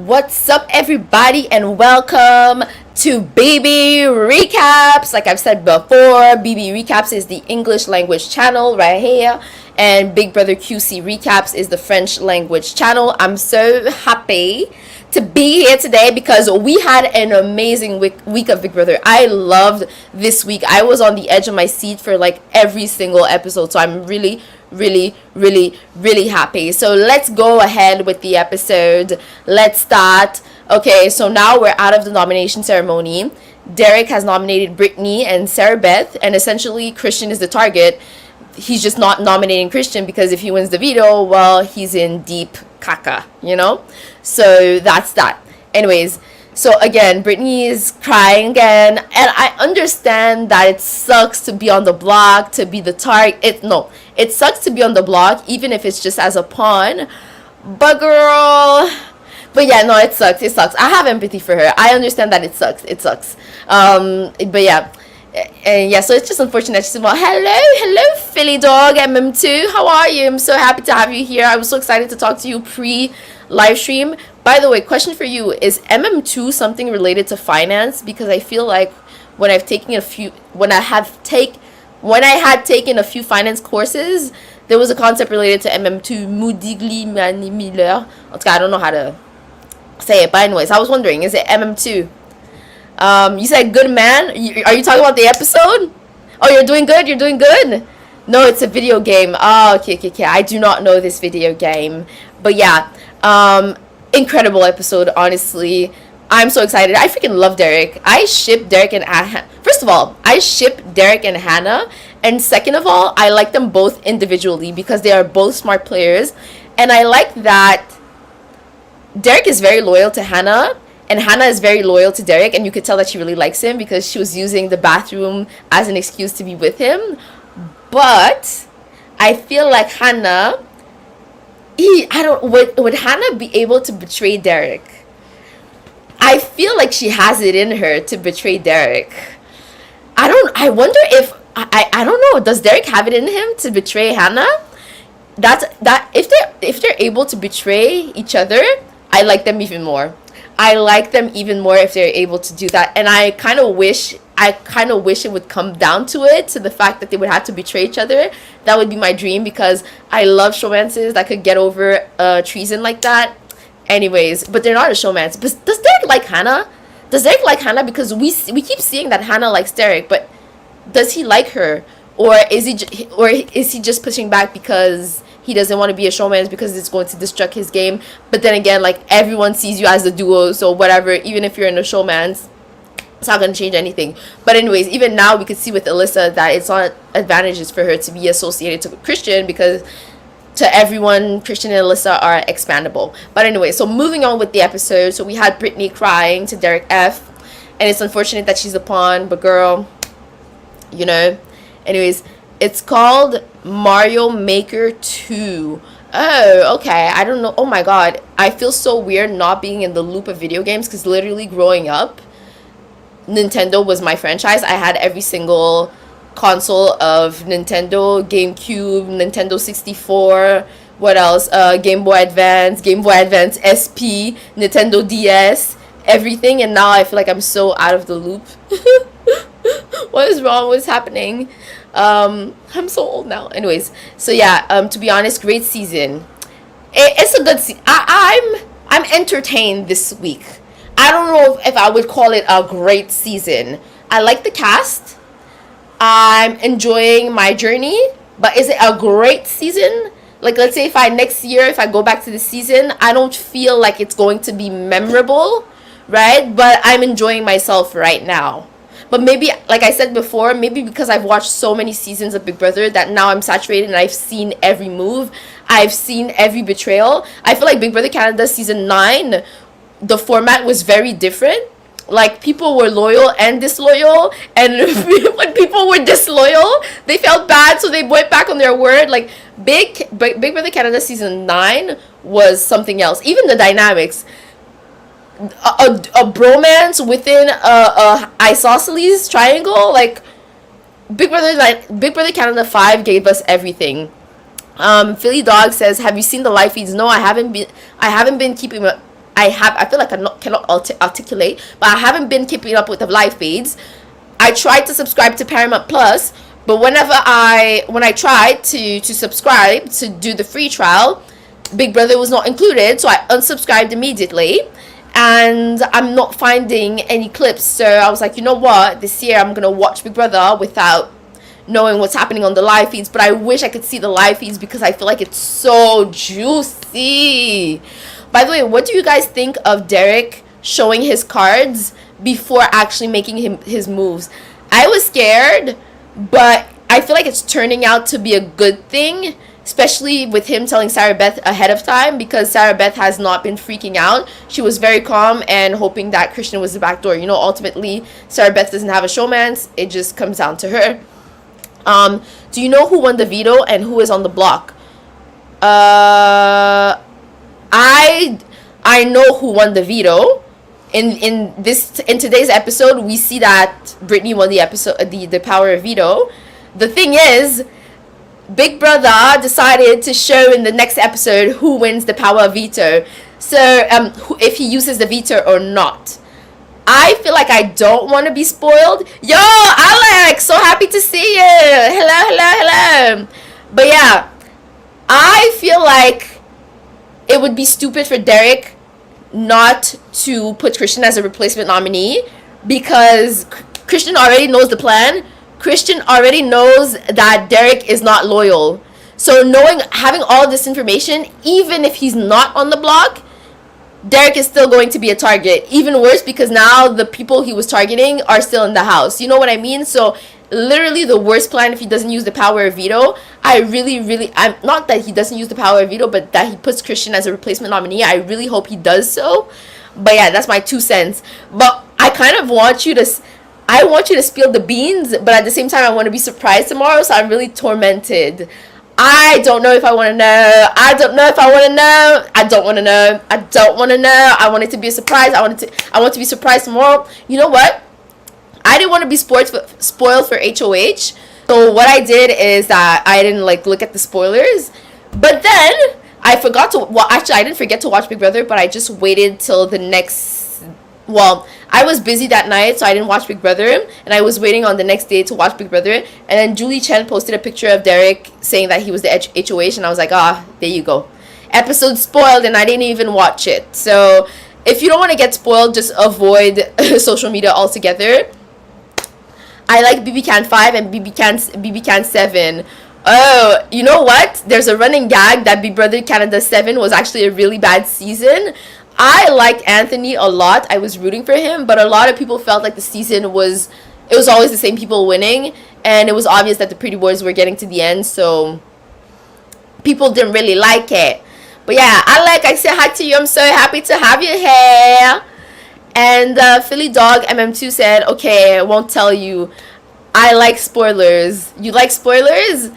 What's up, everybody, and welcome to BB Recaps. Like I've said before, BB Recaps is the English language channel right here, and Big Brother QC Recaps is the French language channel. I'm so happy to be here today because we had an amazing week of Big Brother. I loved this week. I was on the edge of my seat for like every single episode, so I'm really happy. So let's go ahead with the episode. Let's start. Okay, so now we're out of the nomination ceremony. Derek has nominated Brittany and Sarah Beth, and essentially Christian is the target. He's just not nominating Christian because if he wins the veto, well, he's in deep caca, you know? So that's that. Anyways, so again, Brittany is crying again, and I understand that it sucks to be on the block, to be the target. It sucks to be on the block, even if it's just as a pawn. But girl, but yeah, no, it sucks. It sucks. I have empathy for her. I understand that it sucks. It sucks. But yeah. And yeah, so it's just unfortunate. She's well, hello, Philly dog, MM2. How are you? I'm so happy to have you here. I was so excited to talk to you pre-live stream. By the way, question for you: is MM2 something related to finance? Because I feel like when I had taken a few finance courses, there was a concept related to MM2, Mudigli Mani Miller. I don't know how to say it, but anyways, I was wondering, is it MM2? You said good man. Are you talking about the episode? Oh, you're doing good. You're doing good. No, it's a video game. Oh, okay. I do not know this video game, but yeah, incredible episode. Honestly, I'm so excited. I freaking love Derek. I ship Derek and first of all, I ship Derek and Hannah, and second of all, I like them both individually because they are both smart players, and I like that Derek is very loyal to Hannah. And Hannah is very loyal to Derek, and you could tell that she really likes him because she was using the bathroom as an excuse to be with him. But I feel like Hannah, would Hannah be able to betray Derek? I feel like she has it in her to betray Derek. I wonder if I don't know. Does Derek have it in him to betray Hannah? If they're able to betray each other, I like them even more. I like them even more if they're able to do that, and I kind of wish it would come down to the fact that they would have to betray each other. That would be my dream because I love showmances that could get over treason like that. Anyways, but they're not a showmance. But does Derek like Hannah? Does Derek like Hannah? Because we keep seeing that Hannah likes Derek, but does he like her, or is he just pushing back because he doesn't want to be a showman because it's going to destruct his game? But then again, like, everyone sees you as a duo, so whatever, even if you're in a showman, it's not going to change anything. But anyways, even now we could see with Alyssa that it's not advantages for her to be associated to Christian because to everyone, Christian and Alyssa are expandable. But anyway, so moving on with the episode. So we had Brittany crying to Derek F, and it's unfortunate that she's a pawn, but girl, you know. Anyways, it's called Mario Maker 2. Oh, okay. I don't know. Oh my god. I feel so weird not being in the loop of video games because literally growing up, Nintendo was my franchise. I had every single console of Nintendo, GameCube, Nintendo 64, what else? Game Boy Advance, SP, Nintendo DS, everything, and now I feel like I'm so out of the loop. What is wrong? What's happening? I'm so old now. Anyways, so yeah, to be honest, great season. It's a good season. I'm entertained this week. I don't know if I would call it a great season. I like the cast. I'm enjoying my journey, but is it a great season? Like, let's say if I go back to the season, I don't feel like it's going to be memorable, right? But I'm enjoying myself right now. But maybe, like I said before, maybe because I've watched so many seasons of Big Brother that now I'm saturated and I've seen every move. I've seen every betrayal. I feel like Big Brother Canada season 9, the format was very different. Like, people were loyal and disloyal, and when people were disloyal, they felt bad, so they went back on their word. Like, Big Brother Canada season 9 was something else. Even the dynamics. A bromance within a isosceles triangle, like Big Brother Canada 5 gave us everything. Philly Dog says, have you seen the live feeds? No, I haven't been keeping I feel like cannot articulate, but I haven't been keeping up with the live feeds. I tried to subscribe to Paramount Plus, but when I tried to subscribe to do the free trial, Big Brother was not included, so I unsubscribed immediately, and I'm not finding any clips. So I was like, you know what, this year I'm gonna watch Big Brother without knowing what's happening on the live feeds. But I wish I could see the live feeds because I feel like it's so juicy. By the way, what do you guys think of Derek showing his cards before actually making his moves? I was scared, but I feel like it's turning out to be a good thing, especially with him telling Sarah Beth ahead of time, because Sarah Beth has not been freaking out. She was very calm and hoping that Christian was the back door. You know, ultimately, Sarah Beth doesn't have a showmance. It just comes down to her. Do you know who won the veto and who is on the block? I know who won the veto. In today's episode, we see that Brittany won the power of veto. The thing is, Big Brother decided to show in the next episode who wins the power of veto. So if he uses the veto or not. I feel like I don't want to be spoiled. Yo, Alex, so happy to see you. Hello. But yeah, I feel like it would be stupid for Derek not to put Christian as a replacement nominee, because Christian already knows the plan. Christian already knows that Derek is not loyal. So having all this information, even if he's not on the block, Derek is still going to be a target. Even worse, because now the people he was targeting are still in the house. You know what I mean? So literally the worst plan if he doesn't use the power of veto. I'm not that he doesn't use the power of veto, but that he puts Christian as a replacement nominee. I really hope he does so. But yeah, that's my 2 cents. But I kind of want you to spill the beans, but at the same time I want to be surprised tomorrow, so I'm really tormented. I don't know if I want to know. I don't know if I want to know. I don't want to know. I don't want to know. I want it to be a surprise. I want to be surprised tomorrow. You know what? I didn't want to be spoiled for HOH. So what I did is that I didn't look at the spoilers. But then I forgot to. Well, actually, I didn't forget to watch Big Brother, but I just waited till the next. Well, I was busy that night, so I didn't watch Big Brother, and I was waiting on the next day to watch Big Brother. And then Julie Chen posted a picture of Derek saying that he was the HOH, and I was like, there you go. Episode spoiled, and I didn't even watch it. So if you don't want to get spoiled, just avoid social media altogether. I like BB Can 5 and BB Can 7. Oh, you know what? There's a running gag that Big Brother Canada 7 was actually a really bad season. I liked Anthony a lot. I was rooting for him, but a lot of people felt like the season was always the same people winning, and it was obvious that the Pretty Boys were getting to the end, so people didn't really like it. But yeah, I say hi to you. I'm so happy to have you here. And Philly Dog MM2 said, okay, I won't tell you. I like spoilers. You like spoilers?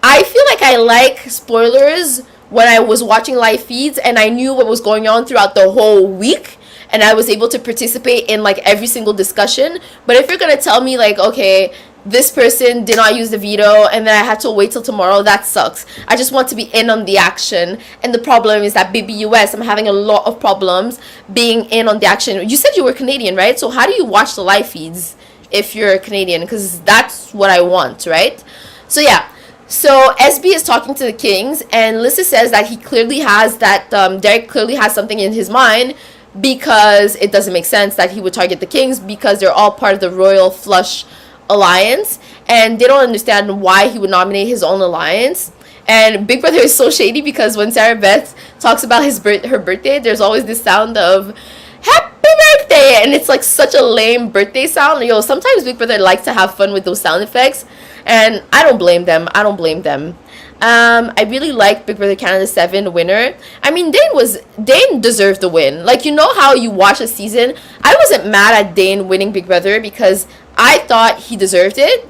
I feel like I like spoilers when I was watching live feeds and I knew what was going on throughout the whole week, and I was able to participate in every single discussion. But if you're gonna tell me okay, this person did not use the veto and then I had to wait till tomorrow, that sucks. I just want to be in on the action. And the problem is that BBUS, I'm having a lot of problems being in on the action. You said you were Canadian, right? So how do you watch the live feeds if you're Canadian? Because that's what I want, right? So yeah. So SB is talking to the Kings, and Lissa says that he clearly has Derek clearly has something in his mind, because it doesn't make sense that he would target the Kings because they're all part of the Royal Flush Alliance, and they don't understand why he would nominate his own alliance. And Big Brother is so shady because when Sarah Beth talks about her birthday, there's always this sound of happy birthday, and it's such a lame birthday sound. Sometimes Big Brother likes to have fun with those sound effects, and I don't blame them. I really like Big Brother Canada 7 winner. I mean, Dane deserved the win. You know how you watch a season? I wasn't mad at Dane winning Big Brother because I thought he deserved it.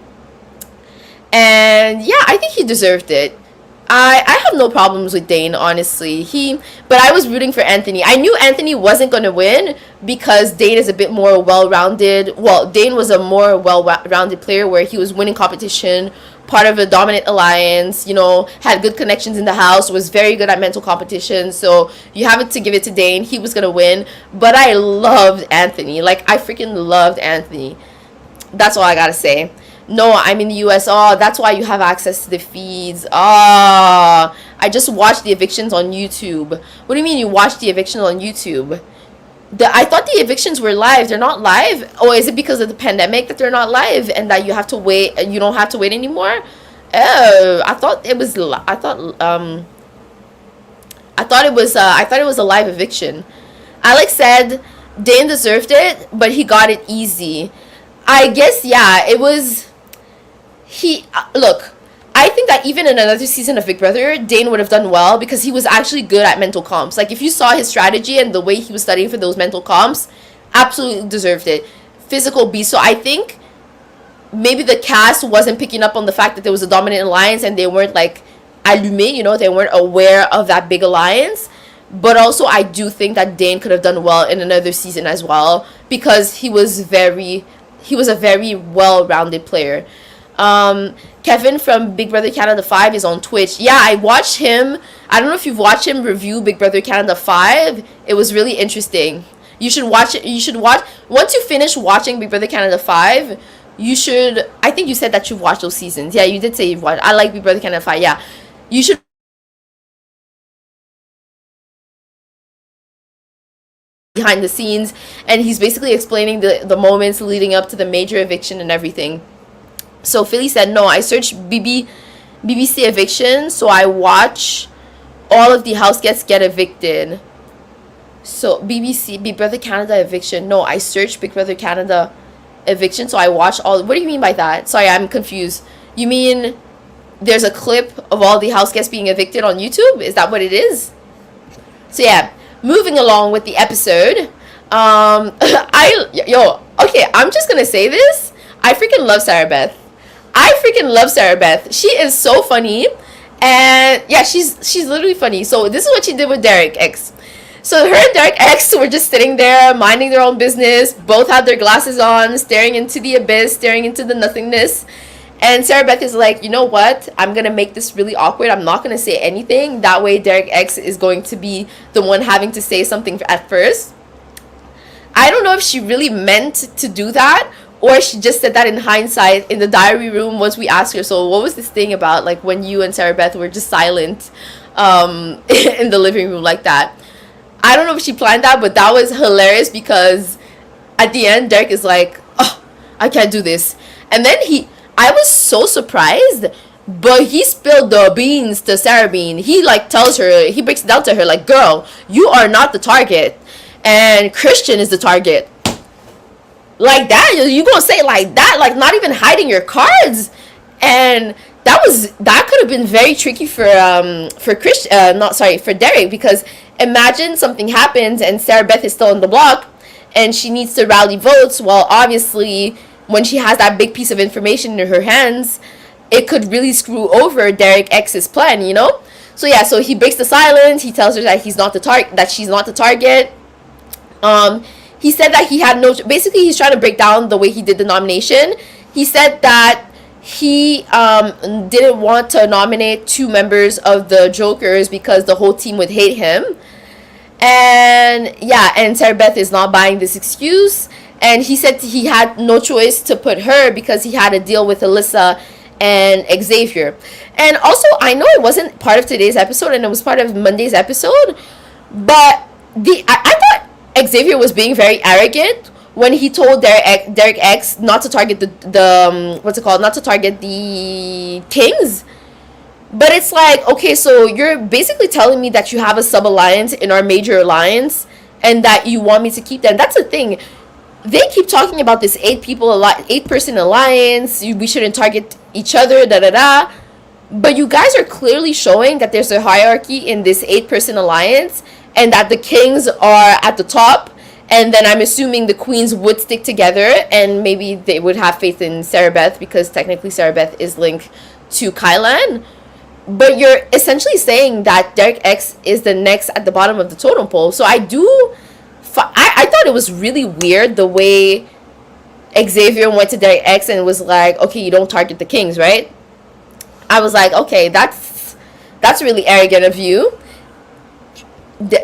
And yeah, I think he deserved it. I have no problems with Dane, honestly. But I was rooting for Anthony. I knew Anthony wasn't gonna win because Dane is a bit more well-rounded. Well, Dane was a more well-rounded player where he was winning competition, part of a dominant alliance. Had good connections in the house, was very good at mental competition. So you have to give it to Dane. He was gonna win. But I loved Anthony. Like, I freaking loved Anthony. That's all I gotta say. No, I'm in the US. Oh, that's why you have access to the feeds. I just watched the evictions on YouTube. What do you mean you watched the evictions on YouTube? I thought the evictions were live. They're not live. Oh, is it because of the pandemic that they're not live and that you have to wait? You don't have to wait anymore. Oh, I thought it was. I thought it was a live eviction. Alex said Dane deserved it, but he got it easy. I guess, yeah, it was. Look, I think that even in another season of Big Brother, Dane would have done well because he was actually good at mental comps. Like, if you saw his strategy and the way he was studying for those mental comps, absolutely deserved it. Physical beast. So I think maybe the cast wasn't picking up on the fact that there was a dominant alliance and they weren't like allumé, they weren't aware of that big alliance. But also, I do think that Dane could have done well in another season as well because he was a very well-rounded player. Kevin from Big Brother Canada 5 is on Twitch. Yeah, I watched him. I don't know if you've watched him review Big Brother Canada 5. It was really interesting. You should watch it. Once you finish watching Big Brother Canada 5, you should. I think you said that you've watched those seasons. Yeah, you did say you've watched. I like Big Brother Canada 5. Yeah, you should. Behind the scenes, and he's basically explaining the moments leading up to the major eviction and everything. So Philly said, no, I searched BBC eviction, so I watch all of the house guests get evicted. So BBC, Big Brother Canada eviction. No, I searched Big Brother Canada eviction, so I watched all. What do you mean by that? Sorry, I'm confused. You mean there's a clip of all the house guests being evicted on YouTube? Is that what it is? So yeah, moving along with the episode. Okay, I'm just gonna say this. I freaking love Sarah Beth. She is so funny, and yeah, she's literally funny. So this is what she did with Derek X. So her and Derek X were just sitting there minding their own business. Both had their glasses on, staring into the abyss, staring into the nothingness. And Sarah Beth is like, you know what? I'm gonna make this really awkward. I'm not gonna say anything. That way, Derek X is going to be the one having to say something at first. I don't know if she really meant to do that, or she just said that in hindsight in the diary room once we asked her, so what was this thing about, like, when you and Sarah Beth were just silent in the living room like that. I don't know if she planned that, but that was hilarious because at the end, Derek is like, oh, I can't do this. And then I was so surprised, but he spilled the beans to Sarah Bean. He tells her, he breaks it down to her like, girl, you are not the target, and Christian is the target. Like that, you gonna say it like that, like not even hiding your cards. And that could have been very tricky for Derek, because imagine something happens and Sarah Beth is still on the block and she needs to rally votes. Well, obviously, when she has that big piece of information in her hands, it could really screw over Derek X's plan, So yeah, so he breaks the silence. He tells her that she's not the target. He said that he had basically he's trying to break down the way he did the nomination. He said that he didn't want to nominate 2 members of the Jokers because the whole team would hate him. And yeah, and Sarah Beth is not buying this excuse. And he said he had no choice to put her because he had to deal with Alyssa and Xavier. And also, I know it wasn't part of today's episode and it was part of Monday's episode, but I thought Xavier was being very arrogant when he told Derek X not to target not to target the Kings. But it's like, okay, so you're basically telling me that you have a sub-alliance in our major alliance and that you want me to keep them. That's the thing. They keep talking about this 8-person alliance. We shouldn't target each other, da-da-da. But you guys are clearly showing that there's a hierarchy in this 8-person alliance and that the Kings are at the top. And then I'm assuming the Queens would stick together and maybe they would have faith in Sarah Beth because technically Sarah Beth is linked to Kylan. but you're essentially saying that Derek X is the next at the bottom of the totem pole. So I thought it was really weird the way Xavier went to Derek X and was like, okay, you don't target the Kings, right? I was like, okay, that's really arrogant of you.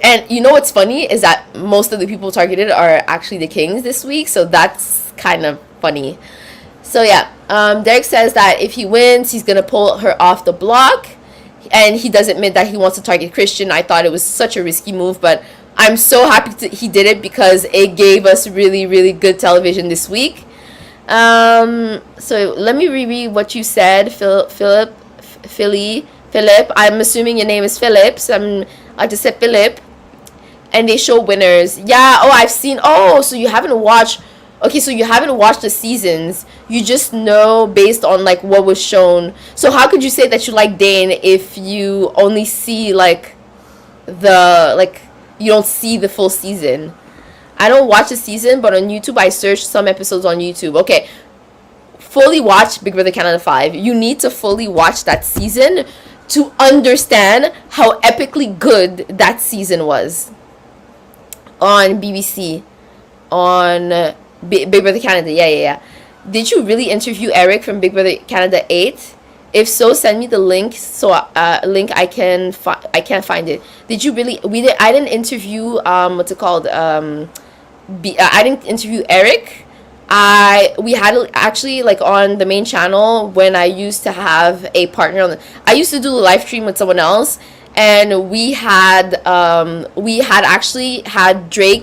And you know what's funny is that most of the people targeted are actually the Kings this week, so that's kind of funny. So yeah, Derek says that if he wins, he's gonna pull her off the block, and he does admit that he wants to target Christian. I thought it was such a risky move, but I'm so happy he did it because it gave us really, really good television this week. So let me reread what you said, Philip. I'm assuming your name is Philip, so I just said Philip. And they show winners. Yeah. Oh, I've seen. Oh, so you haven't watched. Okay, so you haven't watched the seasons. You just know based on like what was shown. So how could you say that you like Dane if you only see like you don't see the full season? I don't watch the season, but on YouTube I searched some episodes on YouTube. Okay, fully watch Big Brother Canada 5. You need to fully watch that season to understand how epically good that season was on BBC, on Big Brother Canada. Yeah. Did you really interview Eric from Big Brother Canada 8? If so, send me the link. So link I can't find it. Did you really? I didn't interview what's it called? I didn't interview Eric. We had actually like on the main channel when I used to have a partner I used to do a live stream with someone else, and we had actually had Dre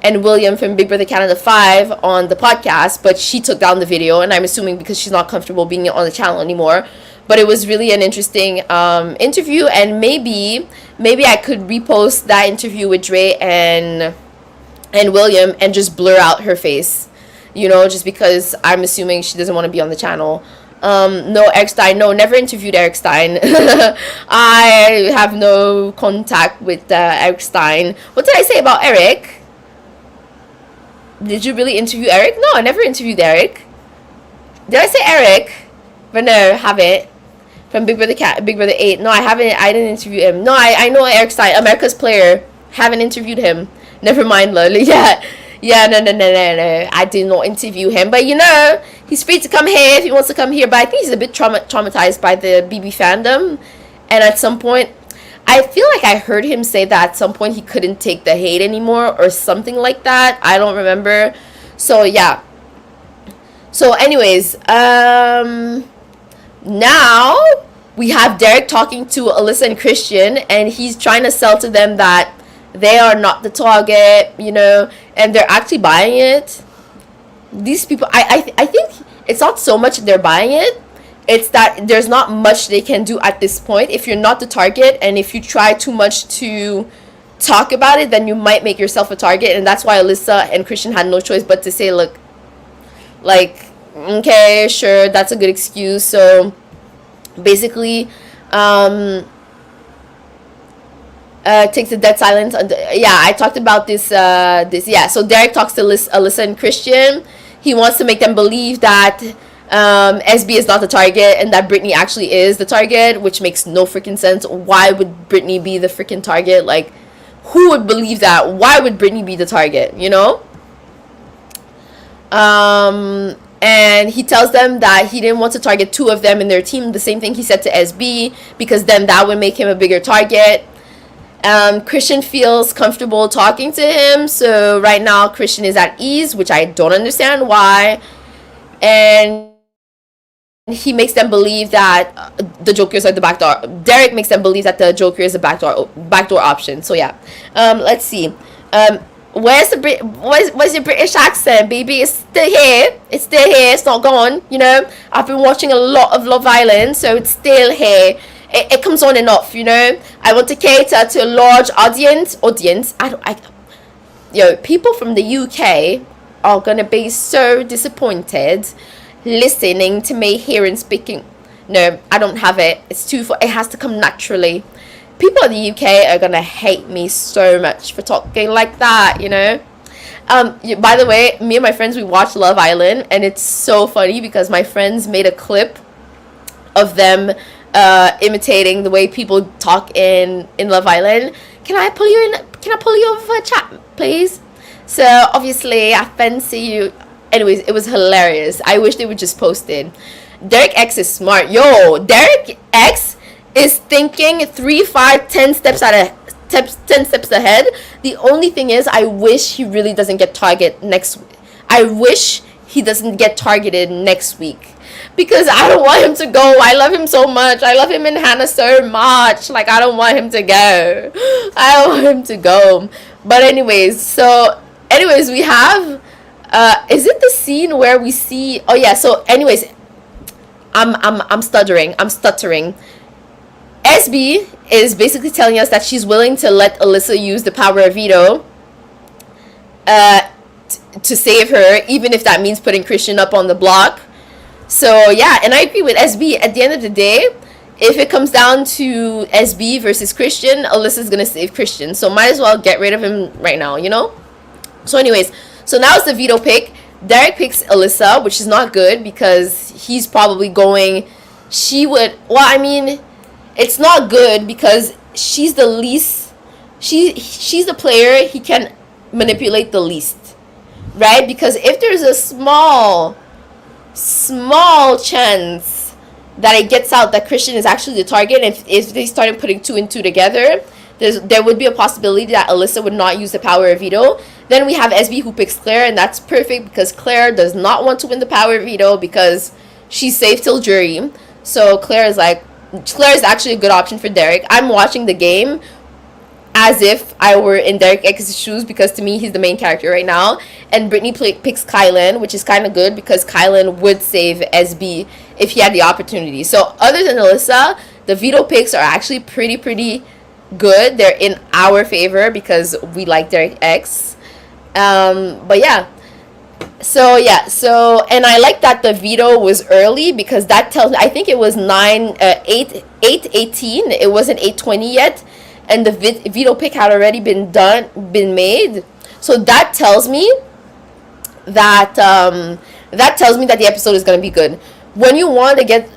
and William from Big Brother Canada 5 on the podcast, but she took down the video, and I'm assuming because she's not comfortable being on the channel anymore. But it was really an interesting interview, and maybe I could repost that interview with Dre and William and just blur out her face, just because I'm assuming she doesn't want to be on the channel. No, Eric Stein. No, never interviewed Eric Stein. I have no contact with Eric Stein. What did I say about Eric? Did you really interview Eric? No, I never interviewed Eric. Did I say Eric? But no, haven't. From Big Brother 8. No, I haven't. I didn't interview him. No, I know Eric Stein, America's player. Haven't interviewed him. Never mind, Loli. Yeah, no. I did not interview him. But he's free to come here if he wants to come here. But I think he's a bit traumatized by the BB fandom. And at some point, I feel like I heard him say that at some point he couldn't take the hate anymore or something like that. I don't remember. So, yeah. So, anyways, now we have Derek talking to Alyssa and Christian, and he's trying to sell to them that they are not the target, and they're actually buying it. These people, I think it's not so much they're buying it, it's that there's not much they can do at this point. If you're not the target, and if you try too much to talk about it, then you might make yourself a target, and that's why Alyssa and Christian had no choice but to say, look, like, okay, sure, that's a good excuse. So basically, takes a dead silence. I talked about this. So Derek talks to Alyssa and Christian. He wants to make them believe that SB is not the target and that Brittany actually is the target, which makes no freaking sense. Why would Brittany be the freaking target? Like, who would believe that? Why would Brittany be the target? And he tells them that he didn't want to target two of them in their team. The same thing he said to SB, because then that would make him a bigger target. Christian feels comfortable talking to him, so right now Christian is at ease, which I don't understand why. And he makes them believe that the Jokers are the backdoor. Derek makes them believe that the Joker is a backdoor option. So yeah, let's see. Where's your British accent, baby? It's still here. It's not gone. I've been watching a lot of Love Island, so it's still here. It comes on and off. I want to cater to a large audience. People from the UK are gonna be so disappointed listening to me here and speaking. No, I don't have it. It has to come naturally. People in the UK are gonna hate me so much for talking like that, By the way, me and my friends, we watched Love Island, and it's so funny because my friends made a clip of them imitating the way people talk in Love Island. Can I pull you in? Can I pull you over for a chat, please? So obviously I fancy you. Anyways, it was hilarious. I wish they would just post it. Derek X is smart. Yo, Derek X is thinking 3, 5, 10 steps at a 10 steps ahead. The only thing is, I wish he really doesn't get targeted next week. I wish he doesn't get targeted next week, because I don't want him to go. I love him so much. I love him and Hannah so much. Like, I don't want him to go. I don't want him to go. But anyways, we have is it the scene where we see, oh yeah, so anyways, I'm stuttering. SB is basically telling us that she's willing to let Alyssa use the power of veto to save her, even if that means putting Christian up on the block. So yeah, and I agree with SB. At the end of the day, if it comes down to SB versus Christian, Alyssa's gonna save Christian. So might as well get rid of him right now, you know? So anyways, so now it's the veto pick. Derek picks Alyssa, which is not good because he's probably going, it's not good because she's the least, she's the player he can manipulate the least, right? Because if there's a small chance that it gets out that Christian is actually the target, and if they started putting 2 and 2 together, there would be a possibility that Alyssa would not use the power of veto. Then we have SB who picks Claire, and that's perfect because Claire does not want to win the power of veto because she's safe till jury. So Claire is actually a good option for Derek. I'm watching the game as if I were in Derek X's shoes because to me he's the main character right now. And Brittany picks Kylan, which is kind of good because Kylan would save SB if he had the opportunity. So other than Alyssa, the veto picks are actually pretty good. They're in our favor because we like Derek X. But yeah. So and I like that the veto was early because that tells me, I think it was 8:18. It wasn't 8:20 yet, and the veto pick had already been made. So that tells me that the episode is gonna be good. When you want to get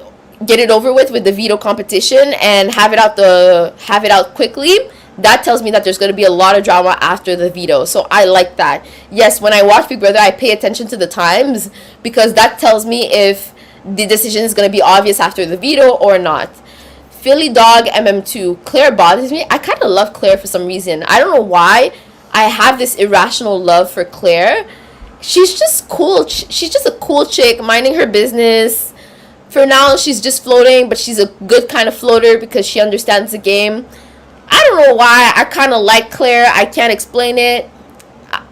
it over with the veto competition and have it out quickly, that tells me that there's going to be a lot of drama after the veto. So I like that. Yes, when I watch Big Brother, I pay attention to the times because that tells me if the decision is going to be obvious after the veto or not. Philly Dog MM2. Claire bothers me. I kind of love Claire for some reason. I don't know why. I have this irrational love for Claire. She's just cool. She's just a cool chick minding her business. For now, she's just floating, but she's a good kind of floater because she understands the game. I don't know why. I kind of like Claire. I can't explain it.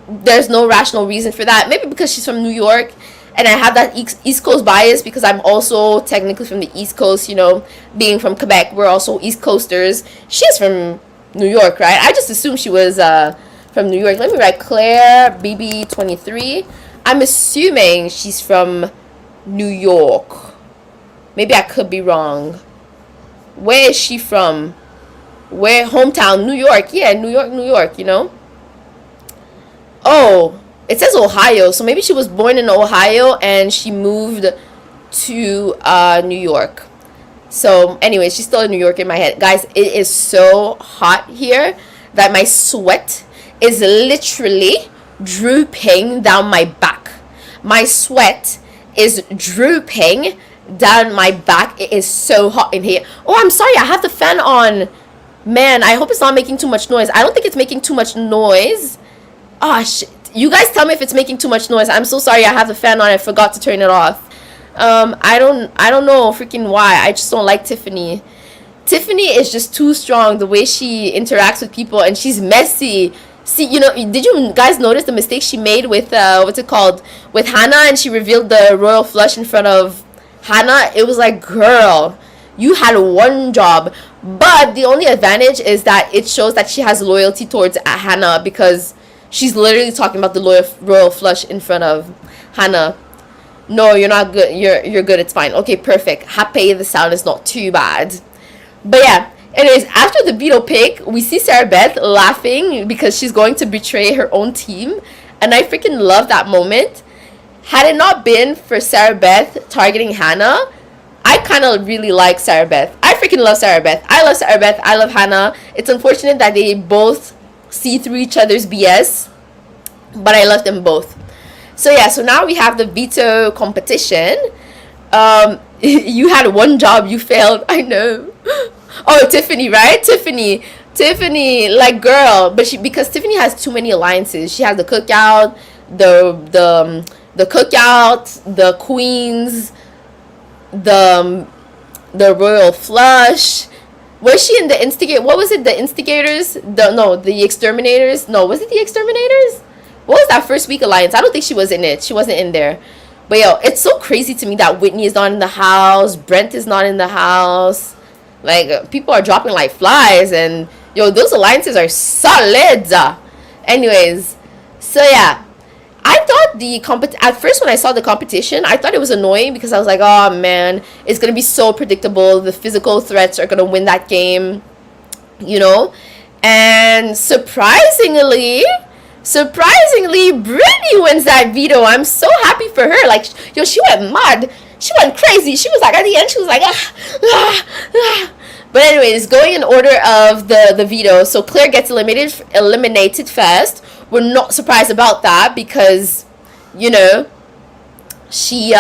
There's no rational reason for that. Maybe because she's from New York and I have that East Coast bias because I'm also technically from the East Coast, you know, being from Quebec. We're also East Coasters. She's from New York, right? I just assumed she was from New York. Let me write Claire BB23. I'm assuming she's from New York. Maybe I could be wrong. Where is she from? Where? Hometown? New York. Yeah, New York, you know? Oh, it says Ohio. So maybe she was born in Ohio and she moved to New York. So anyway, she's still in New York in my head. Guys, it is so hot here that my sweat is literally drooping down my back. My sweat is drooping down my back. It is so hot in here. Oh, I'm sorry, I have the fan on. Man, I hope it's not making too much noise. I don't think it's making too much noise. Oh shit. You guys tell me if it's making too much noise. I'm so sorry, I have the fan on. I forgot to turn it off. I don't know freaking why. I just don't like Tiffany. Tiffany is just too strong, the way she interacts with people, and she's messy. See, you know, did you guys notice the mistake she made with with Hannah, and she revealed the royal flush in front of Hannah? It was like, girl, you had one job. But the only advantage is that it shows that she has loyalty towards Hannah because she's literally talking about the royal flush in front of Hannah. No, you're not good. You're good. It's fine. Okay, perfect. Happy. The sound is not too bad. But yeah, anyways, after the veto pick, we see Sarah Beth laughing because she's going to betray her own team. And I freaking love that moment. Had it not been for Sarah Beth targeting Hannah, I kind of really like Sarah Beth. I freaking love Sarah Beth. I love Sarah Beth. I love Hannah. It's unfortunate that they both see through each other's BS, but I love them both. So yeah, so now we have the veto competition. You had one job, you failed. I know. Oh, Tiffany, right? Tiffany, like, girl, but because Tiffany has too many alliances. She has the cookout, the cookout, the queens, the royal flush. Was she in the instigate? What was it? The instigators? The exterminators? No, was it the exterminators? What was that first week alliance? I don't think she was in it. She wasn't in there. But yo, it's so crazy to me that Whitney is not in the house. Brent is not in the house. Like, people are dropping like flies, and yo, those alliances are solid. Anyways, so yeah, I thought at first when I saw the competition, I thought it was annoying because I was like, oh man, it's gonna be so predictable. The physical threats are gonna win that game, you know. And surprisingly, Brittany wins that veto. I'm so happy for her. Like, yo, she went mad. She went crazy. She was like, at the end, she was like, ah. But anyways, going in order of the veto. So Claire gets eliminated first. We're not surprised about that because, you know, she's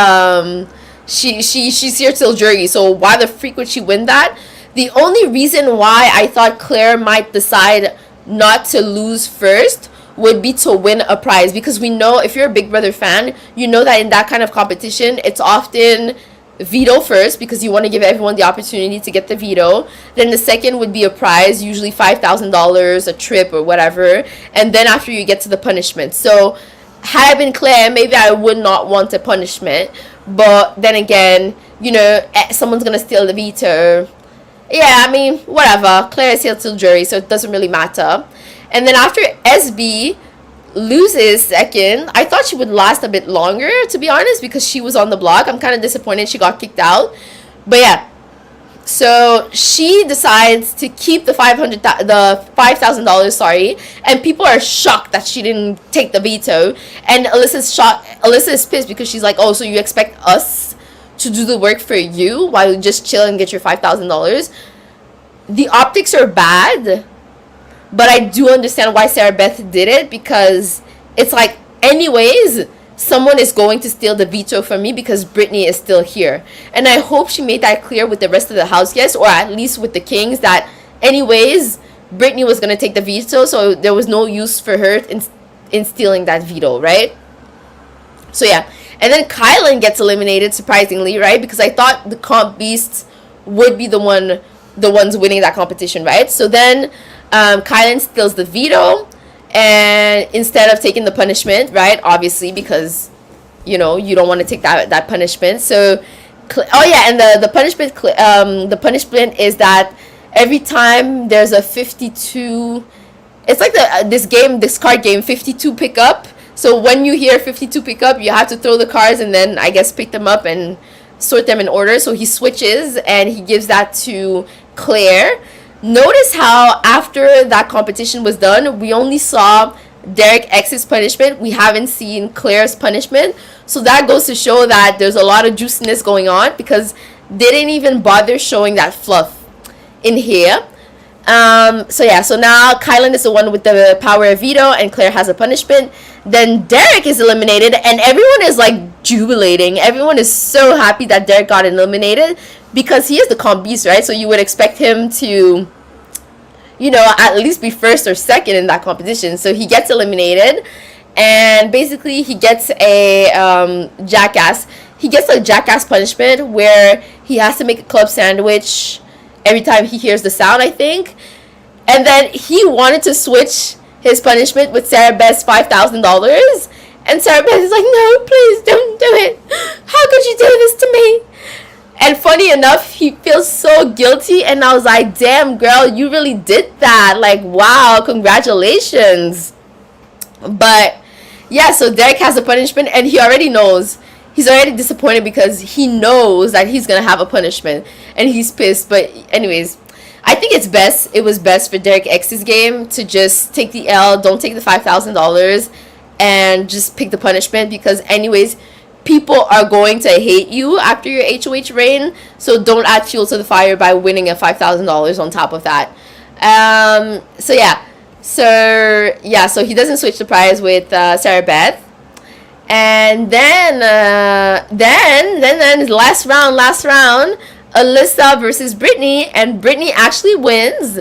here till jury. So why the freak would she win that? The only reason why I thought Claire might decide not to lose first would be to win a prize, because we know, if you're a Big Brother fan, you know that in that kind of competition, it's often veto first because you want to give everyone the opportunity to get the veto. Then the second would be a prize, usually $5,000, a trip or whatever, and then after you get to the punishment. So had I been Claire, maybe I would not want a punishment, but then again, you know, someone's gonna steal the veto. Yeah, I mean, whatever. Claire is here till jury, so it doesn't really matter. And then after SB loses second, I thought she would last a bit longer, to be honest, because she was on the block. I'm kind of disappointed she got kicked out. But yeah, so she decides to keep the $5,000, sorry, and people are shocked that she didn't take the veto. And Alyssa is pissed because she's like, oh, so you expect us to do the work for you while you just chill and get your $5,000? The optics are bad. But I do understand why Sarah Beth did it, because it's like, anyways, someone is going to steal the veto from me because Brittany is still here. And I hope she made that clear with the rest of the house guests, or at least with the Kings, that anyways, Brittany was going to take the veto, so there was no use for her in stealing that veto, right? So yeah. And then Kylan gets eliminated, surprisingly, right? Because I thought the comp beasts would be the ones winning that competition, right? So then Kylan steals the veto, and instead of taking the punishment, right, obviously, because, you know, you don't want to take that punishment. So oh yeah, and the punishment is that every time there's a 52, it's like this card game 52 pickup. So when you hear 52 pickup, you have to throw the cards and then I guess pick them up and sort them in order. So he switches and he gives that to Claire. Notice how after that competition was done, we only saw Derek X's punishment. We haven't seen Claire's punishment. So that goes to show that there's a lot of juiciness going on, because they didn't even bother showing that fluff in here. So yeah, so now Kylan is the one with the power of veto and Claire has a punishment. Then Derek is eliminated and everyone is like jubilating. Everyone is so happy that Derek got eliminated because he is the comp beast, right? So you would expect him to, you know, at least be first or second in that competition. So he gets eliminated and basically he gets a jackass punishment where he has to make a club sandwich every time he hears the sound, I think. And then he wanted to switch his punishment with Sarah Beth's $5,000. And Sarah Beth is like, no, please don't do it. How could you do this to me? And funny enough, he feels so guilty. And I was like, damn, girl, you really did that. Like, wow, congratulations. But yeah, so Derek has a punishment and he already knows. He's already disappointed because he knows that he's going to have a punishment. And he's pissed. But anyways, I think it was best for Derek X's game to just take the L, don't take the $5,000, and just pick the punishment. Because anyways, people are going to hate you after your HOH reign. So don't add fuel to the fire by winning a $5,000 on top of that. So yeah. So he doesn't switch the prize with Sarah Beth. And then last round, Alyssa versus Brittany, and Brittany actually wins.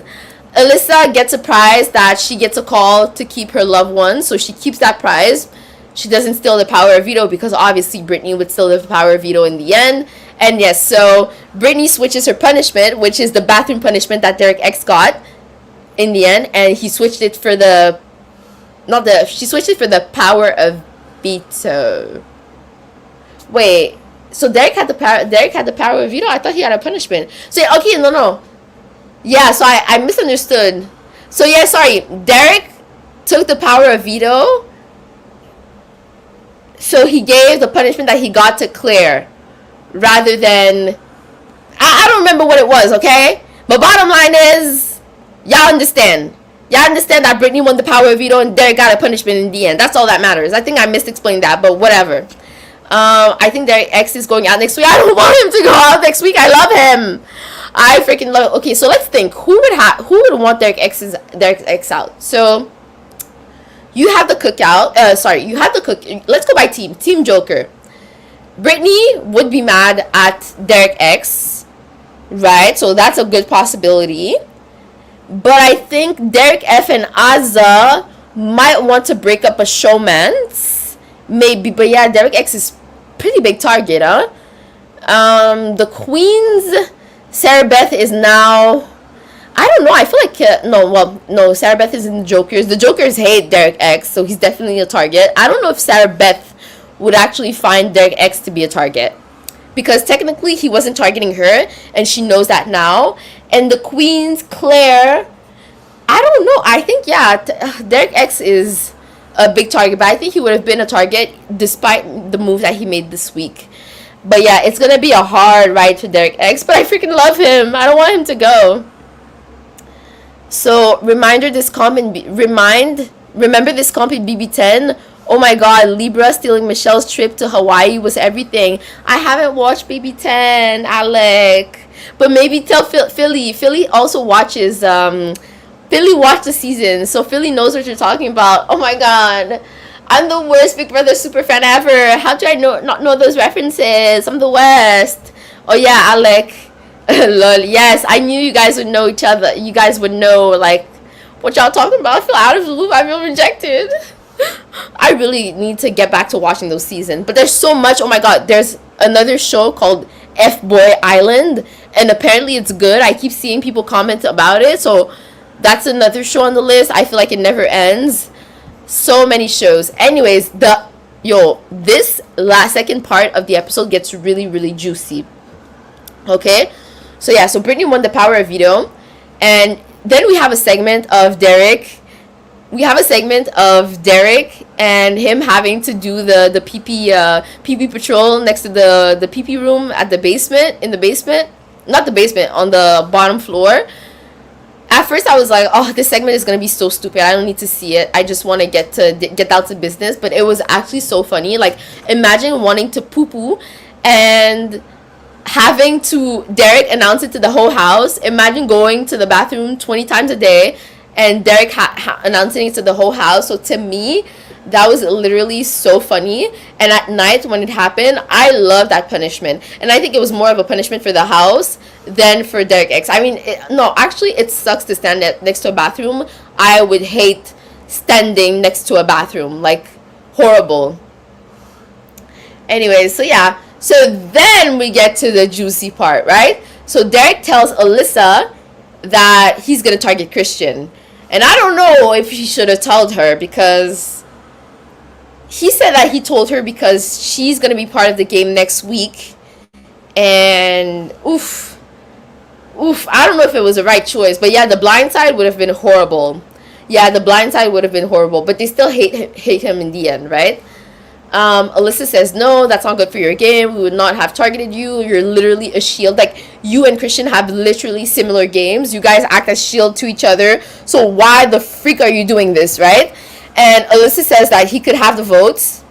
Alyssa gets a prize that she gets a call to keep her loved one, so she keeps that prize. She doesn't steal the power of veto because obviously Brittany would steal the power of veto in the end. And yes, so Brittany switches her punishment, which is the bathroom punishment that Derek X got in the end, and he switched it for she switched it for the power of veto. Wait, so Derek had the power of veto? I thought he had a punishment. So yeah, okay, no. Yeah, so I misunderstood. So yeah, sorry. Derek took the power of veto. So he gave the punishment that he got to Claire. Rather than... I don't remember what it was, okay? But bottom line is... Y'all understand. Y'all understand that Brittany won the power of veto and Derek got a punishment in the end. That's all that matters. I think I misexplained that, but whatever. I think Derek X is going out next week. I don't want him to go out next week. I love him. I freaking love... Okay, so let's think. Who would want Derek X out? So... You have the cookout. You have the cook. Let's go by team. Team Joker. Brittany would be mad at Derek X, right? So that's a good possibility. But I think Derek F and Azza might want to break up a showmance. Maybe. But yeah, Derek X is pretty big target, huh? The Queens, Sarah Beth is now... I don't know. I feel like no. Sarah Beth is in the Jokers. The Jokers hate Derek X, so he's definitely a target. I don't know if Sarah Beth would actually find Derek X to be a target, because technically he wasn't targeting her, and she knows that now. And the Queens, Claire, I don't know. I think Derek X is a big target, but I think he would have been a target despite the move that he made this week. But yeah, it's gonna be a hard ride for Derek X, but I freaking love him. I don't want him to go. So remember this comp in BB10. Oh my god, Libra stealing Michelle's trip to Hawaii was everything. I haven't watched BB10, Alec, but maybe tell Philly. Philly also watches. Philly watched the season, so Philly knows what you're talking about. Oh my god, I'm the worst Big Brother super fan ever. How do I not know those references? I'm the worst. Oh yeah, Alec. Lol, yes, I knew you guys would know each other. You guys would know, like, what y'all talking about. I feel out of the loop. I feel rejected. I really need to get back to watching those seasons. But there's so much. Oh my god, there's another show called F-Boy Island, and apparently it's good. I keep seeing people comment about it, so that's another show on the list. I feel like it never ends. So many shows. Anyways, this second part of the episode gets really, really juicy. Okay? So yeah, so Brittany won the power of veto, and then we have a segment of Derek. We have a segment of Derek and him having to do the PP patrol next to the PP room at the basement, not the basement, on the bottom floor. At first I was like, oh, this segment is gonna be so stupid. I don't need to see it. I just want to get down to business. But it was actually so funny. Like, imagine wanting to poo and having to Derek announce it to the whole house. Imagine going to the bathroom 20 times a day and Derek announcing it to the whole house. So to me, that was literally so funny. And at night when it happened, I love that punishment. And I think it was more of a punishment for the house than for Derek X. I mean, it sucks to stand next to a bathroom. I would hate standing next to a bathroom. Like, horrible. Anyways, so yeah. So then we get to the juicy part, right? So Derek tells Alyssa that he's going to target Christian. And I don't know if he should have told her, because he said that he told her because she's going to be part of the game next week. And oof, I don't know if it was the right choice. But yeah, the blind side would have been horrible. But they still hate him in the end, right? Alyssa says, no, that's not good for your game. We would not have targeted you. You're literally a shield. Like, you and Christian have literally similar games. You guys act as shield to each other. So why the freak are you doing this, right? And Alyssa says that he could have the votes.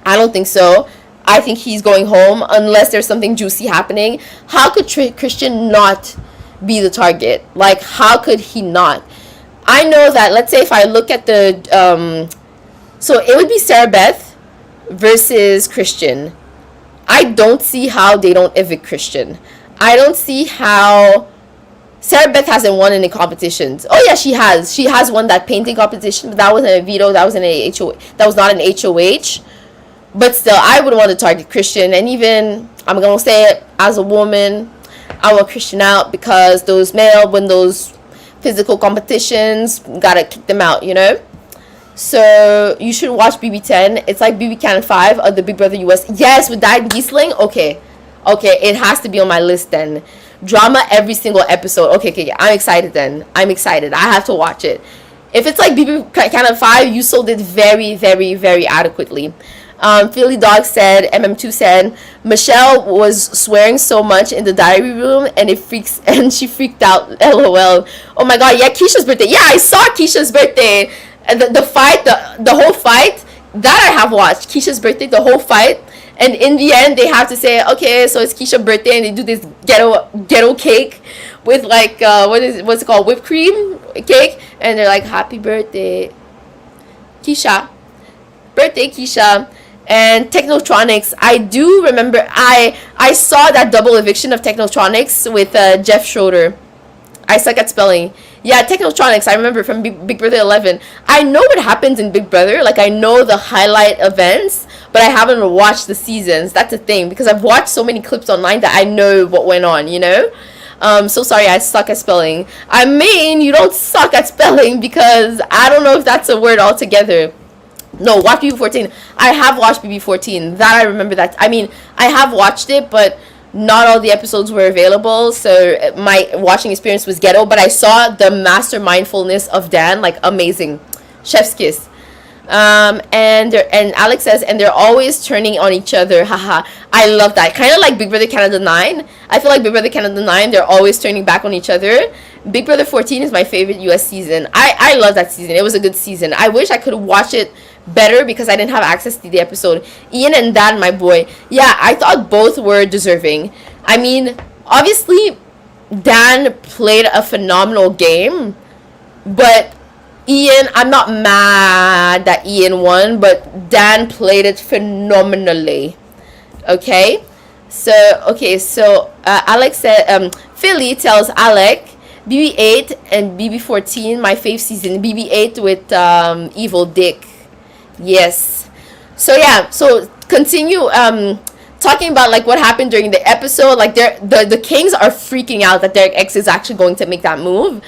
I don't think so. I think he's going home unless there's something juicy happening. How could Christian not be the target? Like, how could he not? I know that, let's say if I look at the, so it would be Sarah Beth versus Christian. I don't see how they don't evict Christian. I don't see how Sarah Beth hasn't won any competitions. Oh yeah, she has. She has won that painting competition, but that wasn't a veto. That was an HO. That was not an HOH. But still, I would want to target Christian. And even, I'm gonna say it, as a woman, I want Christian out because those male win those physical competitions, gotta kick them out, you know. So you should watch BB10. It's like BB Can 5 of the Big Brother US. Yes, with Diane Giesling. Okay, it has to be on my list then. Drama every single episode. Okay, I'm excited then. I'm excited. I have to watch it. If it's like BB Can 5, you sold it very, very, very adequately. Philly Dog said, MM2 said, Michelle was swearing so much in the diary room and she freaked out. LOL. Oh my god, yeah, Keisha's birthday. Yeah, I saw Keisha's birthday. And the fight, the whole fight, that I have watched. Keisha's birthday, the whole fight. And in the end, they have to say, okay, so it's Keisha's birthday, and they do this ghetto cake with like, what's it called? Whipped cream cake. And they're like, happy birthday, Keisha. Birthday, Keisha. And Technotronics, I do remember, I saw that double eviction of Technotronics with Jeff Schroeder. I suck at spelling. Yeah, Technotronics, I remember from Big Brother 11. I know what happens in Big Brother. Like, I know the highlight events, but I haven't watched the seasons. That's the thing, because I've watched so many clips online that I know what went on, you know? So sorry, I suck at spelling. I mean, you don't suck at spelling, because I don't know if that's a word altogether. No, watch BB14. I have watched BB14. That I remember that. I mean, I have watched it, but not all the episodes were available, so my watching experience was ghetto. But I saw the master mindfulness of Dan, like amazing, chef's kiss. And Alex says, and they're always turning on each other. Haha, I love that. Kind of like Big Brother Canada 9. I feel like Big Brother Canada 9, they're always turning back on each other. Big Brother 14 is my favorite US season. I love that season. It was a good season. I wish I could watch it better because I didn't have access to the episode. Ian and Dan, my boy. Yeah, I thought both were deserving. I mean, obviously, Dan played a phenomenal game, but Ian, I'm not mad that Ian won, but Dan played it phenomenally. Okay? So Alex said, Philly tells Alec, BB8 and BB14, my fave season. BB8 with Evil Dick. Yes. So yeah, so continue talking about like what happened during the episode. Like the Kings are freaking out that Derek X is actually going to make that move.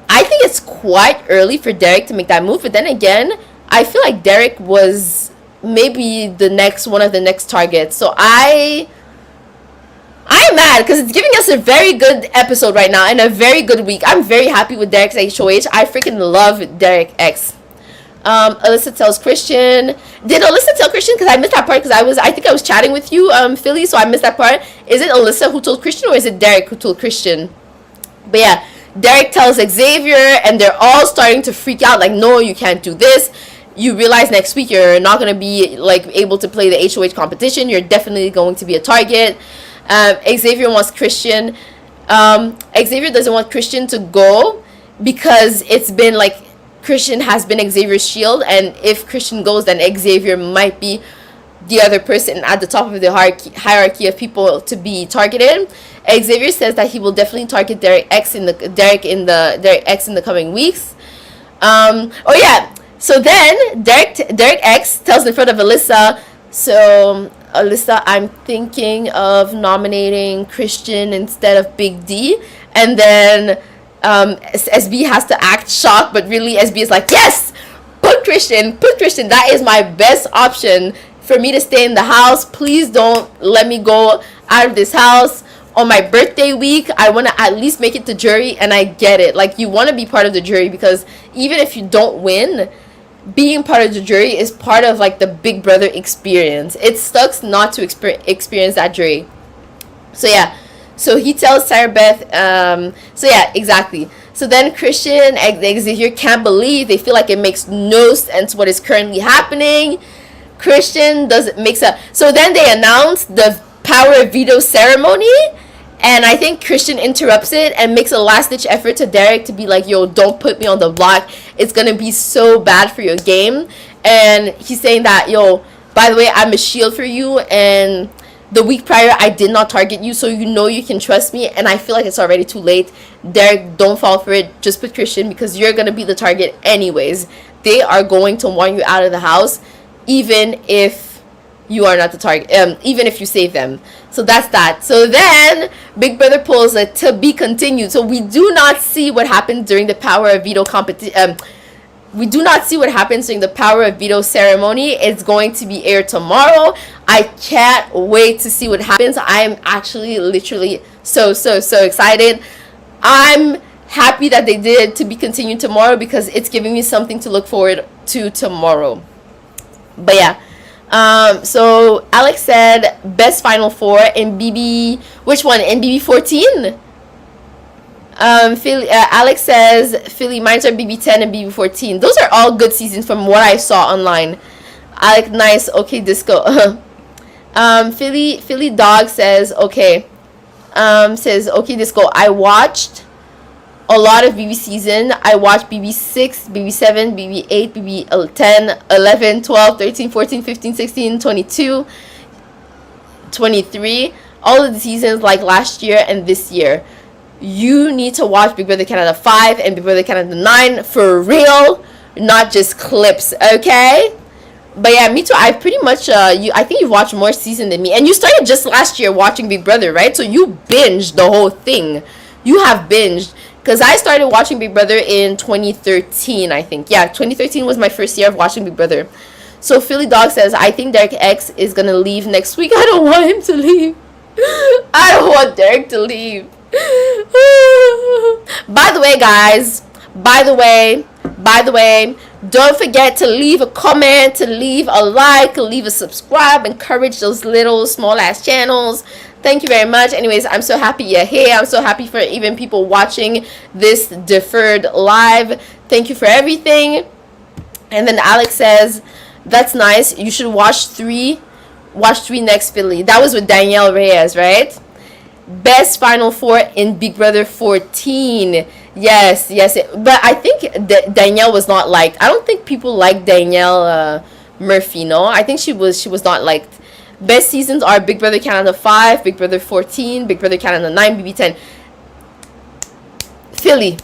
I think it's quite early for Derek to make that move, but then again, I feel like Derek was maybe one of the next targets. So I'm mad because it's giving us a very good episode right now and a very good week. I'm very happy with Derek's HOH. I freaking love Derek X. Alyssa tells Christian. Did Alyssa tell Christian? Because I missed that part because I think I was chatting with you, Philly, so I missed that part. Is it Alyssa who told Christian or is it Derek who told Christian? But yeah, Derek tells Xavier and they're all starting to freak out like, no, you can't do this. You realize next week you're not going to be like able to play the HOH competition. You're definitely going to be a target. Xavier wants Christian. Xavier doesn't want Christian to go because it's been like Christian has been Xavier's shield, and if Christian goes, then Xavier might be the other person at the top of the hierarchy of people to be targeted. Xavier says that he will definitely target Derek X in the coming weeks. Oh yeah. So then Derek X tells in front of Alyssa, so Alyssa, I'm thinking of nominating Christian instead of Big D. And then SB has to act shocked, but really SB is like, yes, put Christian. That is my best option for me to stay in the house. Please don't let me go out of this house on my birthday week. I want to at least make it to jury, and I get it. Like, you want to be part of the jury because even if you don't win, being part of the jury is part of like the Big Brother experience. It sucks not to experience that jury. So yeah. So he tells Sarah Beth, so yeah, exactly. So then Christian and Xavier can't believe, they feel like it makes no sense what is currently happening. Christian does makes a so then they announce the power of veto ceremony, and I think Christian interrupts it and makes a last ditch effort to Derek to be like, yo, don't put me on the block, it's gonna be so bad for your game. And he's saying that, yo, by the way, I'm a shield for you, and the week prior I did not target you, so you know you can trust me. And I feel like it's already too late. Derek, don't fall for it, just put Christian, because you're gonna be the target anyways. They are going to want you out of the house, even if you are not the target, even if you save them. So that's that. So then Big Brother pulls a to be continued. So we do not see what happens during the power of veto competition. We do not see what happens during the power of veto ceremony. It's going to be aired tomorrow. I can't wait to see what happens. I'm actually literally so excited. I'm happy that they did to be continued tomorrow, because it's giving me something to look forward to tomorrow. But yeah. So Alex said best final four in BB. Which one? In BB14? Alex says Philly. Mines are BB10 and BB14. Those are all good seasons from what I saw online. Alex, nice. Okay, disco. Philly dog says okay. Says okay, disco. I watched a lot of BB season. I watched BB6, BB7, BB8, BB10, 11, 12, 13, 14, 15, 16, 22, 23. All of the seasons like last year and this year. You need to watch Big Brother Canada 5 and Big Brother Canada 9 for real, not just clips, okay? But yeah, me too. I pretty much, I think you've watched more season than me. And you started just last year watching Big Brother, right? So you binged the whole thing. You have binged. Because I started watching Big Brother in 2013, I think. Yeah, 2013 was my first year of watching Big Brother. So Philly Dog says, I think Derek X is going to leave next week. I don't want him to leave. I don't want Derek to leave. By the way, guys, by the way, don't forget to leave a comment, to leave a like, leave a subscribe, encourage those little small ass channels. Thank you very much. Anyways, I'm so happy you're here. I'm so happy for even people watching this deferred live. Thank you for everything. And then Alex says, that's nice. You should watch 3 next, Philly. That was with Danielle Reyes, right? Best final four in Big Brother 14. Yes. But I think Danielle was not liked. I don't think people like Danielle Murphy, no? I think she was not liked. Best seasons are Big Brother Canada 5, Big Brother 14, Big Brother Canada 9, BB10. Philly.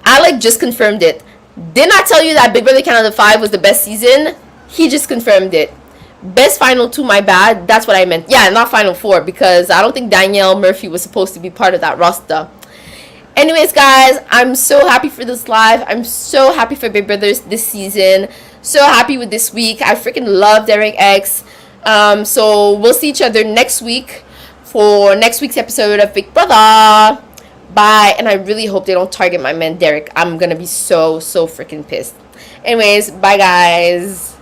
Alec just confirmed it. Didn't I tell you that Big Brother Canada 5 was the best season? He just confirmed it. Best final 2, my bad. That's what I meant. Yeah, not final 4, because I don't think Danielle Murphy was supposed to be part of that roster. Anyways, guys, I'm so happy for this live. I'm so happy for Big Brothers this season. So happy with this week. I freaking love Derek X. So we'll see each other next week for next week's episode of Big Brother. Bye. And I really hope they don't target my man Derek. I'm gonna be so freaking pissed. Anyways, bye guys.